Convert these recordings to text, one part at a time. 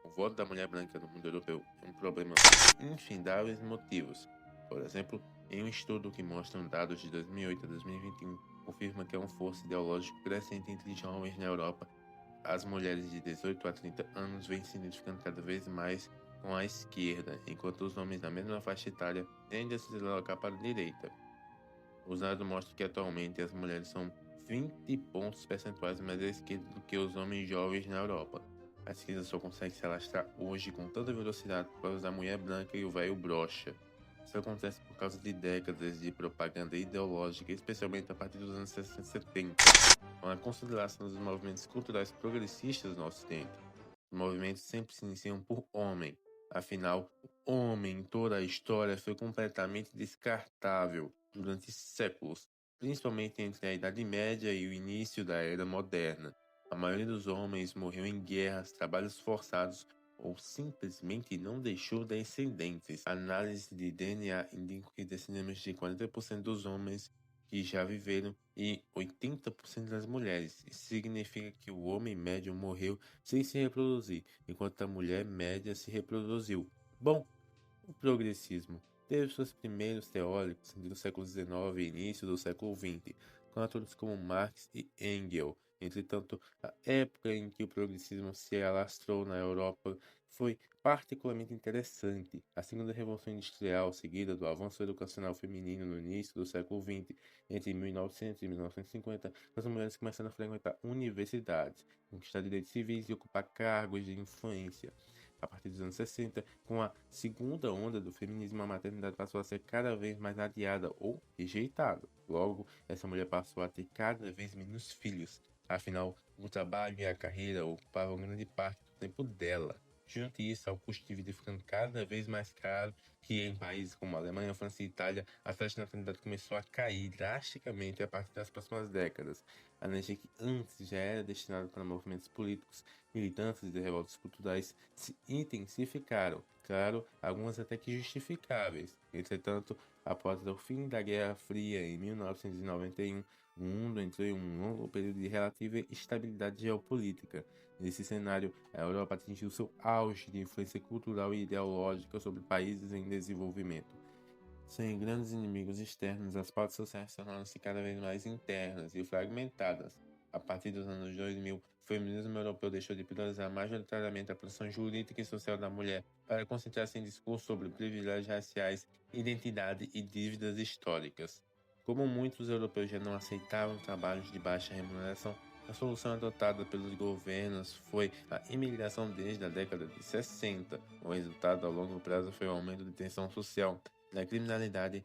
O voto da mulher branca no mundo europeu é um problema por infindáveis motivos. Por exemplo, em um estudo que mostra dados de 2008 a 2021, confirma que há uma força ideológica crescente entre jovens na Europa. As mulheres de 18 a 30 anos vêm se identificando cada vez mais com a esquerda, enquanto os homens na mesma faixa etária tendem a se deslocar para a direita. Os dados mostram que atualmente as mulheres são 20 pontos percentuais mais à esquerda do que os homens jovens na Europa. A esquerda só consegue se alastrar hoje com tanta velocidade por causa da mulher branca e o velho brocha. Isso acontece por causa de décadas de propaganda ideológica, especialmente a partir dos anos 60 e 70, com a consolidação dos movimentos culturais progressistas no Ocidente. Os movimentos sempre se iniciam por homem. Afinal, o homem em toda a história foi completamente descartável durante séculos, principalmente entre a Idade Média e o início da Era Moderna. A maioria dos homens morreu em guerras, trabalhos forçados ou simplesmente não deixou descendentes. A análise de DNA indica que descendemos de 40% dos homens que já viveram e 80% das mulheres. Isso significa que o homem médio morreu sem se reproduzir, enquanto a mulher média se reproduziu. Bom, o progressismo teve seus primeiros teóricos entre o século XIX e início do século XX, com autores como Marx e Engels. Entretanto, a época em que o progressismo se alastrou na Europa foi particularmente interessante. A Segunda Revolução Industrial, seguida do avanço educacional feminino no início do século XX, entre 1900 e 1950, as mulheres começaram a frequentar universidades, conquistar direitos civis e ocupar cargos de influência. A partir dos anos 60, com a segunda onda do feminismo, a maternidade passou a ser cada vez mais adiada ou rejeitada. Logo, essa mulher passou a ter cada vez menos filhos. Afinal, o trabalho e a carreira ocupavam grande parte do tempo dela. Junte isso ao custo de vida ficando cada vez mais caro, que em países como Alemanha, França e Itália, a taxa de natalidade começou a cair drasticamente a partir das próximas décadas. A energia que antes já era destinada para movimentos políticos, militantes e revoltas culturais se intensificaram. Claro, algumas até que justificáveis. Entretanto, após o fim da Guerra Fria em 1991, o mundo entrou em um longo período de relativa estabilidade geopolítica. Nesse cenário, a Europa atingiu seu auge de influência cultural e ideológica sobre países em desenvolvimento. Sem grandes inimigos externos, as pautas sociais tornaram-se cada vez mais internas e fragmentadas. A partir dos anos 2000, o feminismo europeu deixou de priorizar majoritariamente a posição jurídica e social da mulher para concentrar-se em discursos sobre privilégios raciais, identidade e dívidas históricas. Como muitos europeus já não aceitavam trabalhos de baixa remuneração, a solução adotada pelos governos foi a imigração desde a década de 60. O resultado a longo prazo foi o aumento de tensão social, da criminalidade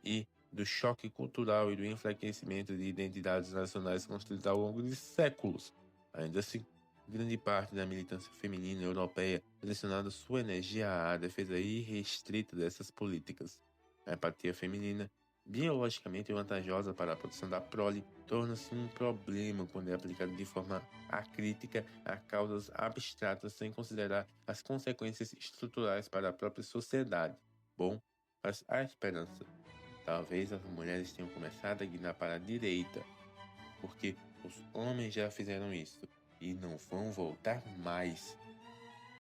e do choque cultural e do enfraquecimento de identidades nacionais construídas ao longo de séculos. Ainda assim, grande parte da militância feminina europeia direcionava sua energia à defesa irrestrita dessas políticas. A empatia feminina, biologicamente vantajosa para a produção da prole, torna-se um problema quando é aplicada de forma acrítica a causas abstratas sem considerar as consequências estruturais para a própria sociedade. Bom, mas há esperança. Talvez as mulheres tenham começado a guiar para a direita, porque os homens já fizeram isso e não vão voltar mais.